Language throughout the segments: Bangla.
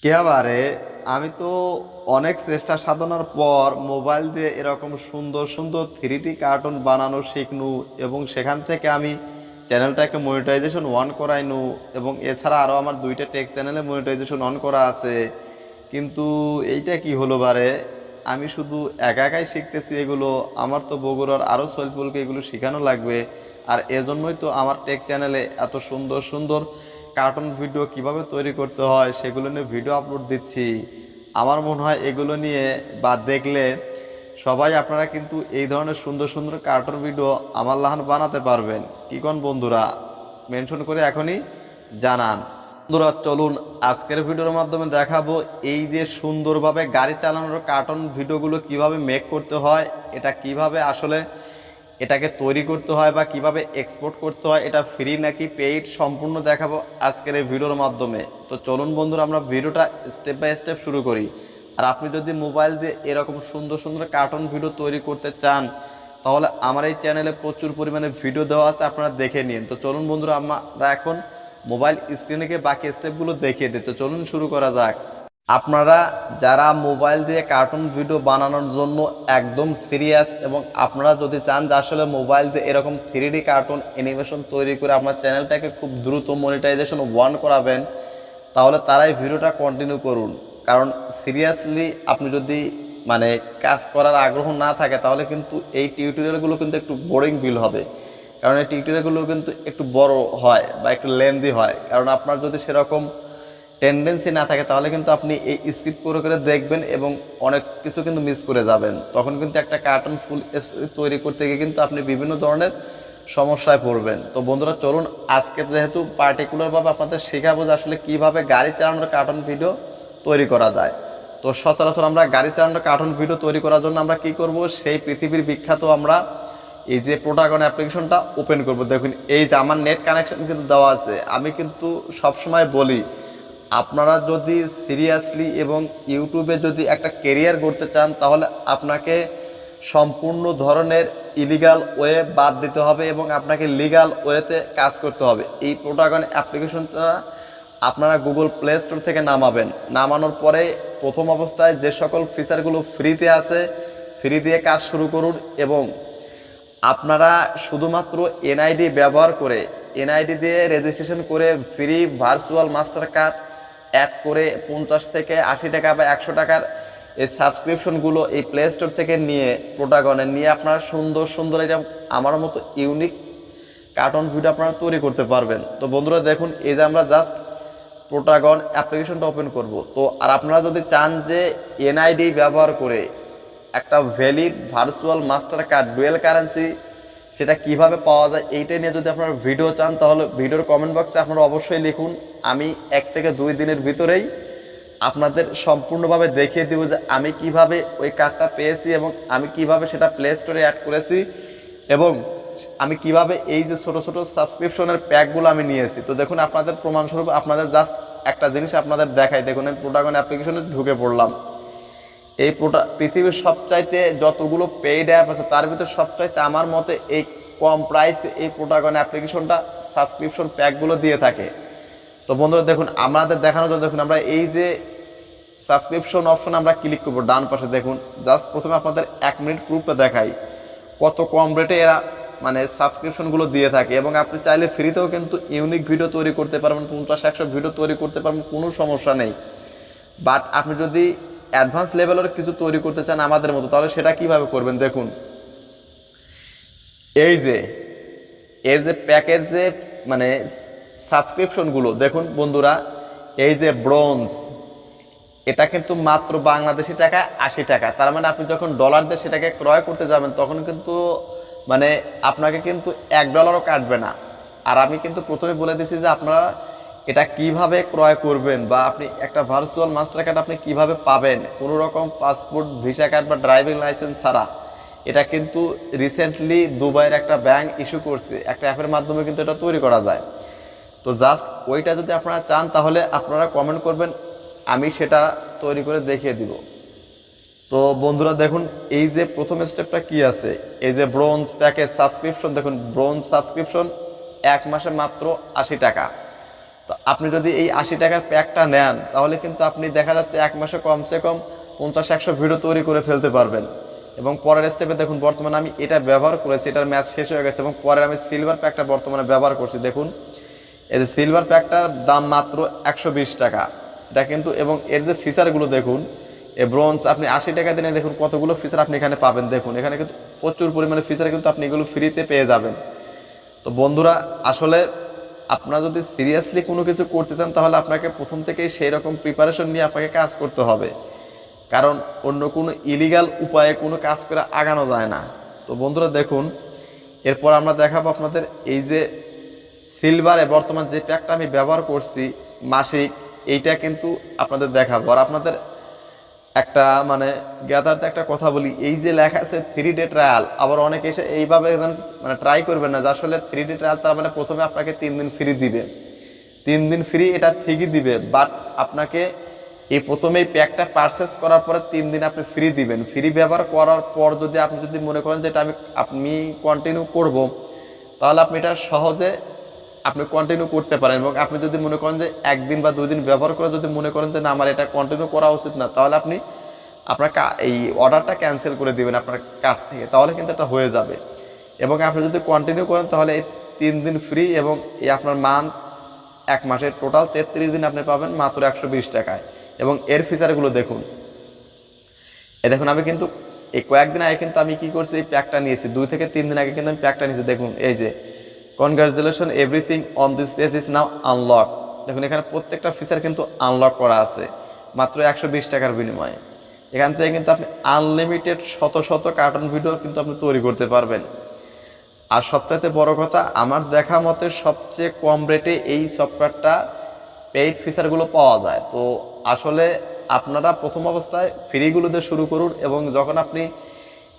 কে আবারে আমি তো অনেক চেষ্টা সাধনার পর মোবাইল দিয়ে এরকম সুন্দর সুন্দর 3D কার্টুন বানানো শিখনু এবং সেখান থেকে আমি চ্যানেলটাকে মনিটাইজেশন অন করাইনু এবং এছাড়া আরও আমার দুইটা টেক চ্যানেলে মনিটাইজেশন অন করা আছে। কিন্তু এইটা কি হলো বারে, আমি শুধু একা একাই শিখতেছি এগুলো। আমার তো বগুড়ার আরও শৈলপুলকে এগুলো শেখানো লাগবে। আর এজন্যই তো আমার টেক চ্যানেলে এত সুন্দর সুন্দর কার্টুন ভিডিও কিভাবে তৈরি করতে হয় সেগুলো নিয়ে ভিডিও আপলোড দিচ্ছি। আমার মনে হয় এগুলো নিয়ে বা দেখলে সবাই আপনারা কিন্তু এই ধরনের সুন্দর সুন্দর কার্টুন ভিডিও আমার লাহান বানাতে পারবেন। কি কোন বন্ধুরা, মেনশন করে এখনই জানান। বন্ধুরা চলুন আজকের ভিডিওর মাধ্যমে দেখাবো এই যে সুন্দরভাবে গাড়ি চালানোর কার্টুন ভিডিওগুলো কিভাবে মেক করতে হয়, এটা কিভাবে আসলে এটাকে তৈরি করতে হয় বা কিভাবে এক্সপোর্ট করতে হয়, এটা ফ্রি নাকি পেইড সম্পূর্ণ দেখাবো আজকের এই ভিডিওর মাধ্যমে। তো চলুন বন্ধুরা আমরা ভিডিওটা স্টেপ বাই স্টেপ শুরু করি। আর আপনি যদি মোবাইল দিয়ে এরকম সুন্দর সুন্দর কার্টুন ভিডিও তৈরি করতে চান তাহলে আমার এই চ্যানেলে প্রচুর পরিমাণে ভিডিও দেওয়া আছে, আপনারা দেখে নিন। তো চলুন বন্ধুরা আমরা এখন মোবাইল স্ক্রিনে গিয়ে বাকি স্টেপগুলো দেখিয়ে দিই। তো চলুন শুরু করা যাক। আপনারা যারা মোবাইল দিয়ে কার্টুন ভিডিও বানানোর জন্য একদম সিরিয়াস এবং আপনারা যদি চান যে আসলে মোবাইল দিয়ে এরকম 3D কার্টুন অ্যানিমেশন তৈরি করে আপনার চ্যানেলটাকে খুব দ্রুত মনিটাইজেশন ওয়ান করাবেন, তাহলে তারাই ভিডিওটা কন্টিনিউ করুন। কারণ সিরিয়াসলি আপনি যদি কাজ করার আগ্রহ না থাকে তাহলে কিন্তু এই টিউটোরিয়ালগুলো কিন্তু একটু বোরিং ফিল হবে। কারণ এই টিউটোরিয়ালগুলো কিন্তু একটু বড় হয় বা একটু লেন্দি হয়। কারণ আপনার যদি সেরকম টেন্ডেন্সি না থাকে তাহলে কিন্তু আপনি এই স্কিপ করে করে দেখবেন এবং অনেক কিছু কিন্তু মিস করে যাবেন। তখন কিন্তু একটা কার্টুন ফুল তৈরি করতে গিয়ে কিন্তু আপনি বিভিন্ন ধরনের সমস্যায় পড়বেন। তো বন্ধুরা চলুন আজকে যেহেতু পার্টিকুলারভাবে আপনাদের শেখাবো যে আসলে কীভাবে গাড়ি চালানোর কার্টুন ভিডিও তৈরি করা যায়। তো সচরাচর আমরা গাড়ি চালানোর কার্টুন ভিডিও তৈরি করার জন্য আমরা কি করব, সেই পৃথিবীর বিখ্যাত আমরা এই যে প্রোটাগন অ্যাপ্লিকেশনটা ওপেন করব। দেখুন এই যে আমার নেট কানেকশন কিন্তু দেওয়া আছে। আমি কিন্তু সবসময় বলি আপনারা যদি সিরিয়াসলি এবং ইউটিউবে যদি একটা কেরিয়ার করতে চান তাহলে আপনাকে সম্পূর্ণ ধরনের ইলিগাল ওয়ে বাদ দিতে হবে এবং আপনাকে লিগাল ওয়েতে কাজ করতে হবে। এই প্রোটাগন অ্যাপ্লিকেশনটা আপনারা গুগল প্লে স্টোর থেকে নামাবেন। নামানোর পরে প্রথম অবস্থায় যে সকল ফিচারগুলো ফ্রিতে আছে ফ্রি দিয়ে কাজ শুরু করুন এবং আপনারা শুধুমাত্র এনআইডি ব্যবহার করে এনআইডি দিয়ে রেজিস্ট্রেশন করে free virtual Mastercard add করে 50 থেকে 80 টাকা বা 100 টাকার এই সাবস্ক্রিপশনগুলো এই প্লে স্টোর থেকে নিয়ে প্রোটাগনে নিয়ে আপনারা সুন্দর সুন্দর এটা আমার মতো ইউনিক কার্টুন ভিডিও আপনারা তৈরি করতে পারবেন। তো বন্ধুরা দেখুন এই যে আমরা জাস্ট প্রোটাগন অ্যাপ্লিকেশনটা ওপেন করব। তো আর আপনারা যদি চান যে এনআইডি ব্যবহার করে একটা valid virtual master card dual currency সেটা কিভাবে পাওয়া যায় এইটা নিয়ে যদি আপনারা ভিডিও চান তাহলে ভিডিওর কমেন্ট বক্সে আপনারা অবশ্যই লিখুন। আমি 1 থেকে 2 দিনের ভিতরেই আপনাদের সম্পূর্ণভাবে দেখিয়ে দেব যে আমি কিভাবে ওই কার্ডটা পেয়েছি এবং আমি কিভাবে সেটা প্লে স্টোরে অ্যাড করেছি এবং আমি কিভাবে এই যে ছোট ছোট সাবস্ক্রিপশনের প্যাকগুলো আমি নিয়েছি। তো দেখুন আপনাদের প্রমাণস্বরূপ আপনাদের জাস্ট একটা জিনিস আপনাদের দেখাই। দেখুন আমি প্রোটাগন অ্যাপ্লিকেশনে ঢুকে পড়লাম। এই পৃথিবীর সবচাইতে যতগুলো পেইড অ্যাপ আছে তার ভিতরে সবচাইতে আমার মতে এই কম প্রাইসে এই প্রোটাগন অ্যাপ্লিকেশনটা সাবস্ক্রিপশন প্যাকগুলো দিয়ে থাকে। তো বন্ধুরা দেখুন আমাদের দেখানোর জন্য দেখুন আমরা এই যে সাবস্ক্রিপশন অপশন আমরা ক্লিক করবো ডান পাশে। দেখুন জাস্ট প্রথমে আপনাদের 1 মিনিট প্রুফটা দেখাই কত কম রেটে এরা সাবস্ক্রিপশনগুলো দিয়ে থাকে এবং আপনি চাইলে ফ্রিতেও কিন্তু ইউনিক ভিডিও তৈরি করতে পারবেন, 50-100 ভিডিও তৈরি করতে পারবেন, কোনো সমস্যা নেই। বাট আপনি যদি অ্যাডভান্স লেভেলের কিছু তৈরি করতে চান আমাদের মতো তাহলে সেটা কিভাবে করবেন দেখুন। এই যে এর যে প্যাকের যে সাবস্ক্রিপশনগুলো দেখুন বন্ধুরা, এই যে ব্রোঞ্জ এটা কিন্তু মাত্র বাংলাদেশি টাকা 80 টাকা। তার মানে আপনি যখন ডলার দিয়ে সেটাকে ক্রয় করতে যাবেন তখন কিন্তু আপনাকে কিন্তু $1ও কাটবে না। আর আমি কিন্তু প্রথমে বলে দিয়েছি যে আপনারা এটা কিভাবে ক্রয় করবেন বা আপনি একটা ভার্চুয়াল মাস্টার কার্ড আপনি কিভাবে পাবেন কোনো রকম পাসপোর্ট ভিসা কার্ড বা ড্রাইভিং লাইসেন্স ছাড়া। এটা কিন্তু রিসেন্টলি দুবাইয়ের একটা ব্যাংক ইস্যু করছে, একটা অ্যাপের মাধ্যমে কিন্তু এটা তৈরি করা যায়। তো জাস্ট ওইটা যদি আপনারা চান তাহলে আপনারা কমেন্ট করবেন, আমি সেটা তৈরি করে দেখিয়ে দিব। তো বন্ধুরা দেখুন এই যে প্রথম স্টেপটা কি আছে, এই যে ব্রোঞ্জ প্যাকেজ সাবস্ক্রিপশন, দেখুন ব্রোঞ্জ সাবস্ক্রিপশন 1 মাসে মাত্র 80 টাকা। তো আপনি যদি এই 80 টাকার প্যাকটা নেন তাহলে কিন্তু আপনি দেখা যাচ্ছে 1 মাসে কমসে কম 50-100 ভিডিও তৈরি করে ফেলতে পারবেন। এবং পরের স্টেপে দেখুন, বর্তমানে আমি এটা ব্যবহার করেছি, এটার ম্যাচ শেষ হয়ে গেছে এবং পরে আমি সিলভার প্যাকটা বর্তমানে ব্যবহার করছি। দেখুন এই যে সিলভার প্যাকটার দাম মাত্র 120 টাকা, এটা কিন্তু। এবং এর যে ফিচারগুলো দেখুন, এ ব্রোঞ্জ আপনি 80 টাকা দিনে দেখুন কতগুলো ফিচার আপনি এখানে পাবেন। দেখুন এখানে কিন্তু প্রচুর পরিমাণে ফিচার কিন্তু আপনি এগুলো ফ্রিতে পেয়ে যাবেন। তো বন্ধুরা, আসলে আপনারা যদি সিরিয়াসলি কোনো কিছু করতে চান তাহলে আপনাকে প্রথম থেকেই সেই রকম প্রিপারেশন নিয়ে আপনাকে কাজ করতে হবে, কারণ অন্য কোনো ইলিগাল উপায়ে কোনো কাজ করে আগানো যায় না। তো বন্ধুরা দেখুন, এরপর আমরা দেখাবো আপনাদের এই যে সিলভারে বর্তমান যে প্যাকটা আমি ব্যবহার করছি মাসিক, এইটা কিন্তু আপনাদের দেখাবো। আর আপনাদের একটা মানে গ্যাদারতে একটা কথা বলি, এই যে লেখা আছে 3 ডে ট্রায়াল, আবার অনেকে এসে এইভাবে মানে ট্রাই করবেন না যে আসলে 3 ডে ট্রায়াল তার মানে প্রথমে আপনাকে 3 দিন ফ্রি দিবে। 3 দিন ফ্রি এটা ঠিকই দিবে, বাট আপনাকে এই প্রথমেই প্যাকটা পারচেস করার পরে 3 দিন আপনি ফ্রি দিবেন। ফ্রি ব্যবহার করার পর যদি আপনি মনে করেন যে এটা আপনি কন্টিনিউ করব, তাহলে আপনি এটা সহজে আপনি কন্টিনিউ করতে পারেন। এবং আপনি যদি মনে করেন যে 1 দিন বা 2 দিন ব্যবহার করে যদি মনে করেন যে না আমার এটা কন্টিনিউ করা উচিত না, তাহলে আপনি আপনার এই অর্ডারটা ক্যান্সেল করে দিবেন আপনার কার্ট থেকে, তাহলে কিন্তু এটা হয়ে যাবে। এবং আপনি যদি কন্টিনিউ করেন তাহলে এই 3 দিন ফ্রি এবং এই আপনার মান্থ 1 মাসের টোটাল 33 দিন আপনি পাবেন মাত্র 120 টাকায়। এবং এর ফিচারগুলো দেখুন, দেখুন আমি কিন্তু এই কয়েকদিন আগে কিন্তু আমি কি করছি, এই প্যাকটা নিয়েছি 2 থেকে 3 দিন আগে কিন্তু আমি প্যাকটা নিয়েছি। দেখুন এই যে congratulation everything on this page is now unlock. দেখুন এখানে প্রত্যেকটা ফিচার কিন্তু আনলক করা আছে মাত্র 120 টাকার বিনিময়ে। এখান থেকে কিন্তু আপনি আনলিমিটেড শত শত কার্টুন ভিডিও কিন্তু আপনি তৈরি করতে পারবেন। আর সবচাইতে বড় কথা, আমার দেখা মতে সবচেয়ে কম রেটে এই সফটওয়্যারটা পেইড ফিচারগুলো পাওয়া যায়। তো আসলে আপনারা প্রথম অবস্থায় ফ্রিগুলো দিয়ে শুরু করুন, এবং যখন আপনি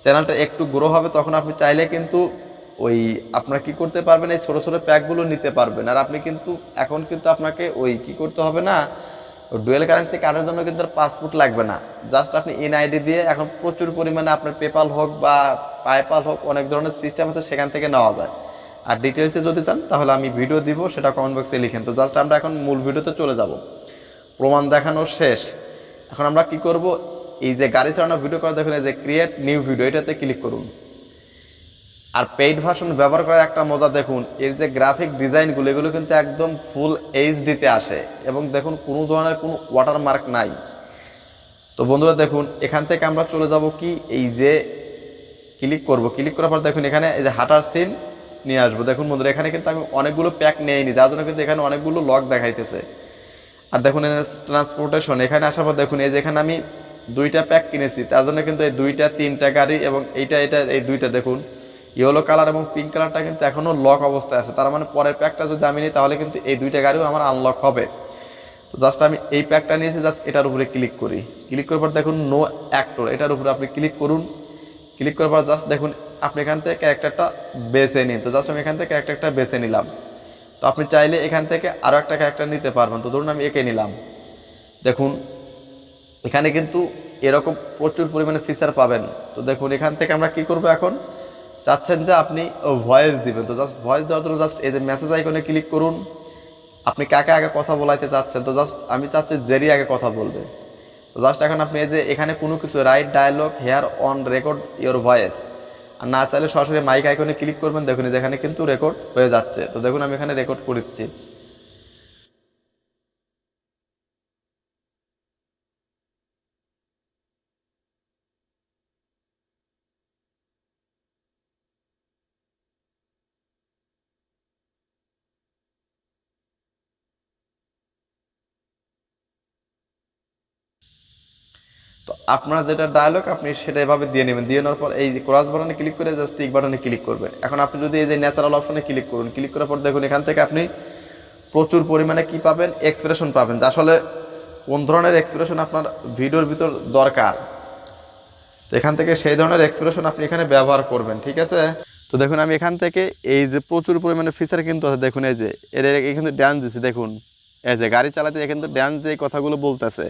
চ্যানেলটা একটু গ্রো হবে তখন আপনি চাইলে কিন্তু ওই আপনারা কি করতে পারবেন, এই ছোটো ছোটো প্যাকগুলো নিতে পারবেন। আর আপনি কিন্তু এখন কিন্তু আপনাকে ওই কি করতে হবে না, ডুয়েল কারেন্সি কার্ডের জন্য কিন্তু আর পাসপোর্ট লাগবে না। জাস্ট আপনি এনআইডি দিয়ে এখন প্রচুর পরিমাণে আপনার পেপাল হোক বা পাইপাল হোক, অনেক ধরনের সিস্টেম আছে, সেখান থেকে নেওয়া যায়। আর ডিটেলসে যদি চান তাহলে আমি ভিডিও দিব, সেটা কমেন্ট বক্সে লিখেন। তো জাস্ট আমরা এখন মূল ভিডিওতে চলে যাব। প্রমাণ দেখানো শেষ, এখন আমরা কি করব, এই যে গাড়ি চালানোর ভিডিও করা দেখুন, এই যে ক্রিয়েট নিউ ভিডিও, এটাতে ক্লিক করুন। আর পেইড ভার্সন ব্যবহার করার একটা মজা দেখুন, এর যে গ্রাফিক ডিজাইনগুলো এগুলো কিন্তু একদম ফুল এইচডিতে আসে, এবং দেখুন কোনো ধরনের কোনো ওয়াটারমার্ক নাই। তো বন্ধুরা দেখুন, এখান থেকে আমরা চলে যাব কি, এই যে ক্লিক করব, ক্লিক করার পর দেখুন এখানে এই যে হাঁটার সিন নিয়ে আসবো। দেখুন বন্ধুরা, এখানে কিন্তু আমি অনেকগুলো প্যাক নিইনি, যার জন্য কিন্তু এখানে অনেকগুলো লক দেখাইতেছে। আর দেখুন ট্রান্সপোর্টেশন, এখানে আসার পর দেখুন এই যে এখানে আমি 2টা প্যাক কিনেছি, তার জন্য কিন্তু এই 2টা 3টা গাড়ি এবং এটা এই 2টা দেখুন ইয়েলো কালার এবং পিঙ্ক কালারটা কিন্তু এখনও লক অবস্থায় আছে। তার মানে পরের প্যাকটা যদি আমি নিই তাহলে কিন্তু এই 2টা গাড়িও আমার আনলক হবে। তো জাস্ট আমি এই প্যাকটা নিয়েছি, জাস্ট এটার উপরে ক্লিক করি। ক্লিক করার পর দেখুন নো অ্যাক্টর, এটার উপরে আপনি ক্লিক করুন। ক্লিক করার পর জাস্ট দেখুন আপনি এখান থেকে ক্যারেক্টারটা বেছে নিন। তো জাস্ট আমি এখান থেকে ক্যারেক্টারটা বেছে নিলাম। তো আপনি চাইলে এখান থেকে আরও একটা ক্যারেক্টার নিতে পারবেন। তো ধরুন আমি একে নিলাম। দেখুন এখানে কিন্তু এরকম প্রচুর পরিমাণে ফিচার পাবেন। তো দেখুন এখান থেকে আমরা কি করব, এখন চাচ্ছেন যে আপনি ভয়েস দিবেন। তো জাস্ট ভয়েস দেওয়ার জন্য জাস্ট এই যে মেসেজ আইকনে ক্লিক করুন। আপনি কাকে আগে কথা বলাইতে চাচ্ছেন, তো জাস্ট আমি চাচ্ছি জেরি আগে কথা বলবে। তো জাস্ট এখন আপনি এই যে এখানে কোনো কিছু write dialogue here on record your voice, আর না চাইলে সরাসরি মাইক আইকনে ক্লিক করবেন। দেখুন যেখানে কিন্তু রেকর্ড হয়ে যাচ্ছে। তো দেখুন আমি এখানে রেকর্ড করছি। তো আপনার যেটা ডায়লগ আপনি সেটা এভাবে দিয়ে নেবেন। দিয়ে নেওয়ার পর এই ক্রস বাটনে ক্লিক করে জাস্ট টিক বাটনে ক্লিক করবেন। এখন আপনি যদি এই যে ন্যাচারাল অপশনে ক্লিক করুন, ক্লিক করার পর দেখুন এখান থেকে আপনি প্রচুর পরিমাণে কি পাবেন, এক্সপ্রেশন পাবেন। আসলে কোন ধরনের এক্সপ্রেশন আপনার ভিডিওর ভিতর দরকার, তো এখান থেকে সেই ধরনের এক্সপ্রেশন আপনি এখানে ব্যবহার করবেন, ঠিক আছে। তো দেখুন আমি এখান থেকে এই যে প্রচুর পরিমাণে ফিচার কিন্তু আছে। দেখুন এই যে এর কিন্তু ড্যান্স দিচ্ছে। দেখুন এই যে গাড়ি চালাতে কিন্তু ড্যান্স দিয়ে কথাগুলো বলতেছে।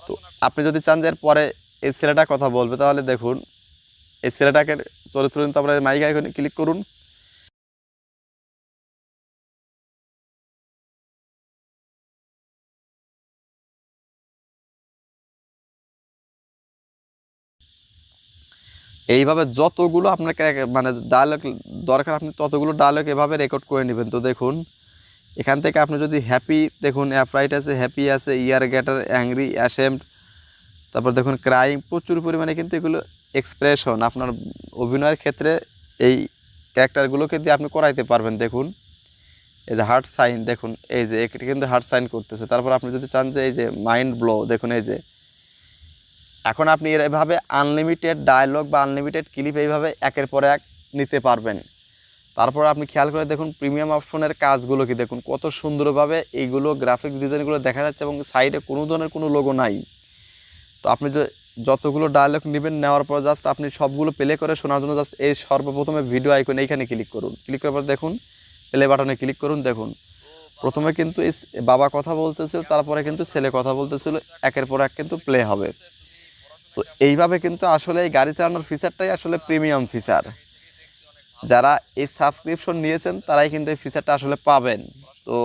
তো আপনি যদি চান যে এর পরে এই ছেলেটা কথা বলবে, তাহলে দেখুন এই ছেলেটাকে চরিত্র নিতে আপনার মাইক আইকনে ক্লিক করুন। এইভাবে যতগুলো আপনাকে মানে ডায়লগ দরকার আপনি ততগুলো ডায়লগ এভাবে রেকর্ড করে নেবেন। তো দেখুন এখান থেকে আপনি যদি হ্যাপি দেখুন, অ্যাপ্রাইট আছে, হ্যাপি আছে, ইয়ার গেটার, অ্যাংরি, অ্যাশেমড, তারপর দেখুন ক্রাইং, প্রচুর পরিমাণে কিন্তু এগুলো এক্সপ্রেশন আপনার অভিনয়ের ক্ষেত্রে এই ক্যারেক্টারগুলোকে দিয়ে আপনি করাইতে পারবেন। দেখুন এই যে হার্ট সাইন, দেখুন এই যে এটি কিন্তু হার্ট সাইন করতেছে। তারপর আপনি যদি চান যে এই যে মাইন্ড ব্লো, দেখুন এই যে এখন আপনি এভাবে আনলিমিটেড ডায়লগ বা আনলিমিটেড ক্লিপ এইভাবে একের পর এক নিতে পারবেন। তারপর আপনি খেয়াল করে দেখুন প্রিমিয়াম অপশনের কাজগুলো কি, দেখুন কত সুন্দরভাবে এইগুলো গ্রাফিক্স ডিজাইনগুলো দেখা যাচ্ছে এবং সাইডে কোনো ধরনের কোনো লোগো নাই। তো আপনি যতগুলো ডায়লগ নেবেন, নেওয়ার পর জাস্ট আপনি সবগুলো প্লে করে শোনার জন্য জাস্ট এই সর্বপ্রথমে ভিডিও আইকন এইখানে ক্লিক করুন। ক্লিক করার পর দেখুন প্লে বাটনে ক্লিক করুন। দেখুন প্রথমে কিন্তু এই বাবা কথা বলতেছিল, তারপরে কিন্তু ছেলে কথা বলতেছিল, একের পর এক কিন্তু প্লে হবে। তো এইভাবে কিন্তু আসলে এই গাড়ি চালানোর ফিচারটাই আসলে প্রিমিয়াম ফিচার। যারা এই সাবস্ক্রিপশন নিয়েছেন তারাই কিন্তু এই ফিচারটা আসলে পাবেন। তো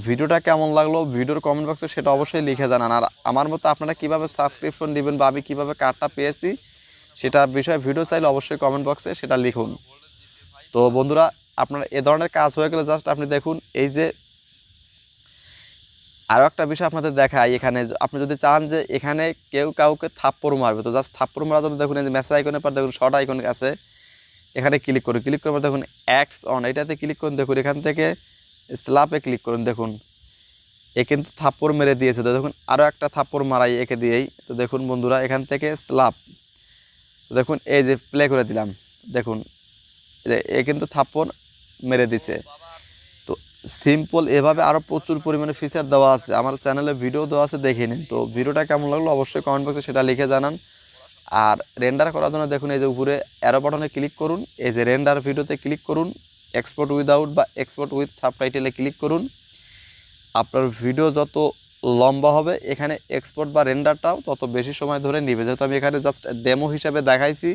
ভিডিওটা কেমন লাগলো ভিডিওর কমেন্ট বক্সে সেটা অবশ্যই লিখে জানান। আর আমার মতো আপনারা কীভাবে সাবস্ক্রিপশন নেবেন বা আমি কীভাবে কার্ডটা পেয়েছি সেটা বিষয়ে ভিডিও চাইলে অবশ্যই কমেন্ট বক্সে সেটা লিখুন। তো বন্ধুরা আপনারা এ ধরনের কাজ হয়ে গেলে জাস্ট আপনি দেখুন এই যে আরও একটা বিষয় আপনাদের দেখায়, এখানে আপনি যদি চান যে এখানে কেউ কাউকে থাপ্পড় মারবে, তো জাস্ট থাপ্পড় মারার জন্য দেখুন এই যে মেসেজ আইকনের পর দেখুন শর্ট আইকন আছে, এখানে ক্লিক করুন। ক্লিক করার পর দেখুন অ্যাক্টস অন, এটাতে ক্লিক করুন। দেখুন এখান থেকে স্ল্যাপে ক্লিক করুন। দেখুন এ কিন্তু থাপ্পড় মেরে দিয়েছে। তো দেখুন আরও একটা থাপ্পড় মারাই একে দিয়েই। তো দেখুন বন্ধুরা এখান থেকে স্ল্যাপ, দেখুন এই যে প্লে করে দিলাম, দেখুন এ কিন্তু থাপ্পড় মেরে দিছে। তো সিম্পল এভাবে আরও প্রচুর পরিমাণে ফিচার দেওয়া আছে, আমার চ্যানেলে ভিডিও দেওয়া আছে, দেখে নিন। তো ভিডিওটা কেমন লাগলো অবশ্যই কমেন্ট বক্সে সেটা লিখে জানান। আর রেন্ডার করার জন্য দেখুন এই যে উপরে অ্যারো বাটনে ক্লিক করুন, এই যে রেন্ডার ভিডিওতে ক্লিক করুন, এক্সপোর্ট উইদাউট বা এক্সপোর্ট উইথ সাবটাইটেলে ক্লিক করুন। আপনার ভিডিও যত লম্বা হবে এখানে এক্সপোর্ট বা রেন্ডারটাও তত বেশি সময় ধরে নেবে। যেহেতু আমি এখানে জাস্ট ডেমো হিসাবে দেখাইছি,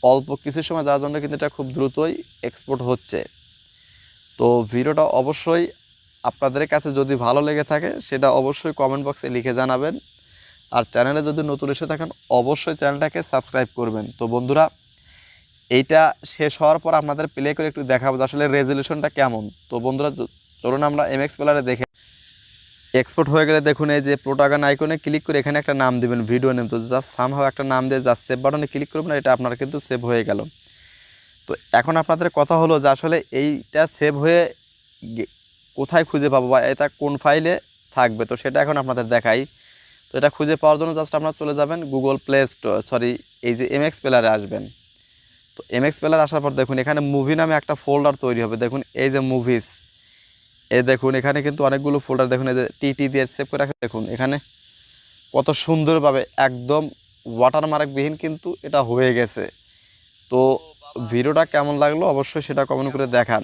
অল্প কিছু সময় যাওয়ার জন্য কিন্তু এটা খুব দ্রুতই এক্সপোর্ট হচ্ছে। তো ভিডিওটা অবশ্যই আপনাদের কাছে যদি ভালো লেগে থাকে সেটা অবশ্যই কমেন্ট বক্সে লিখে জানাবেন। আর চ্যানেলে যদি নতুন এসে থাকেন অবশ্যই চ্যানেলটাকে সাবস্ক্রাইব করবেন। তো বন্ধুরা এইটা শেষ হওয়ার পর আপনাদের প্লে করে একটু দেখাবো আসলে রেজলিউশনটা কেমন। তো বন্ধুরা চলুন আমরা এমএক্স প্লেয়ারে দেখে। এক্সপোর্ট হয়ে গেলে দেখুন এই যে প্লোটাগন আইকনে ক্লিক করে এখানে একটা নাম দেবেন, ভিডিও নেম। তো জাস্ট সামহাও একটা নাম দিয়ে জাস্ট সেভ বাটনে ক্লিক করবেন, এটা আপনার কিন্তু সেভ হয়ে গেল। তো এখন আপনাদের কথা হলো যে আসলে এইটা সেভ হয়ে কোথায় খুঁজে পাবো বা এটা কোন ফাইলে থাকবে, তো সেটা এখন আপনাদের দেখাই। তো এটা খুঁজে পাওয়ার জন্য জাস্ট আপনারা চলে যাবেন গুগল প্লে স্টোর, সরি এই যে এমএক্স প্লেয়ারে আসবেন। তো এমএক্স প্লেয়ার আসার পর দেখুন এখানে মুভি নামে একটা ফোল্ডার তৈরি হবে। দেখুন এই যে মুভিস, এই দেখুন এখানে কিন্তু অনেকগুলো ফোল্ডার, দেখুন এই যে টিটি দিয়ে সেভ করে রাখে। দেখুন এখানে কত সুন্দরভাবে একদম ওয়াটারমার্কবিহীন কিন্তু এটা হয়ে গেছে। তো ভিডিওটা কেমন লাগলো অবশ্যই সেটা কমেন্ট করে দেখান।